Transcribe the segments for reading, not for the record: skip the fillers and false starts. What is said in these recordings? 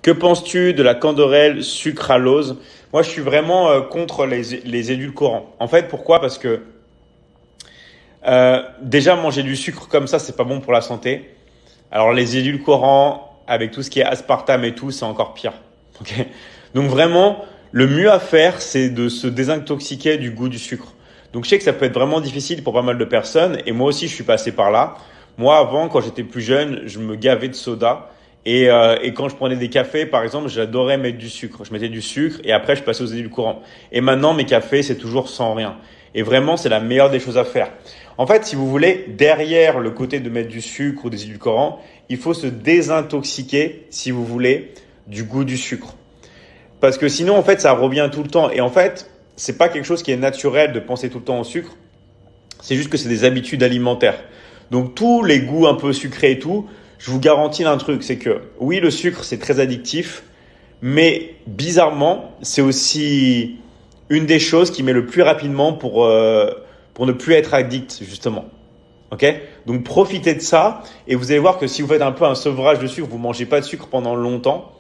Que penses-tu de la candorelle sucralose? Moi, je suis vraiment contre les édulcorants. En fait, pourquoi? Parce que déjà, manger du sucre comme ça, c'est pas bon pour la santé. Alors, les édulcorants, avec tout ce qui est aspartame et tout, c'est encore pire. Ok. Donc, vraiment, le mieux à faire, c'est de se désintoxiquer du goût du sucre. Donc, je sais que ça peut être vraiment difficile pour pas mal de personnes. Et moi aussi, je suis passé par là. Moi, avant, quand j'étais plus jeune, je me gavais de soda. Et quand je prenais des cafés, par exemple, j'adorais mettre du sucre. Je mettais du sucre et après, je passais aux édulcorants. Et maintenant, mes cafés, c'est toujours sans rien. Et vraiment, c'est la meilleure des choses à faire. En fait, si vous voulez, derrière le côté de mettre du sucre ou des édulcorants, il faut se désintoxiquer, si vous voulez, du goût du sucre. Parce que sinon, en fait, ça revient tout le temps. Et en fait, c'est pas quelque chose qui est naturel de penser tout le temps au sucre. C'est juste que c'est des habitudes alimentaires. Donc tous les goûts un peu sucrés et tout, je vous garantis un truc, c'est que oui, le sucre, c'est très addictif, mais bizarrement, c'est aussi une des choses qui met le plus rapidement pour ne plus être addict, justement. Ok? Donc profitez de ça et vous allez voir que si vous faites un peu un sevrage de sucre, vous mangez pas de sucre pendant longtemps,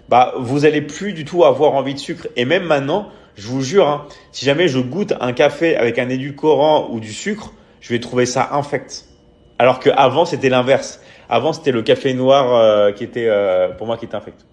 bah vous allez plus du tout avoir envie de sucre. Et même maintenant, je vous jure, hein, si jamais je goûte un café avec un édulcorant ou du sucre, je vais trouver ça infect. Alors qu'avant c'était l'inverse. Avant c'était le café noir qui était pour moi qui était infect.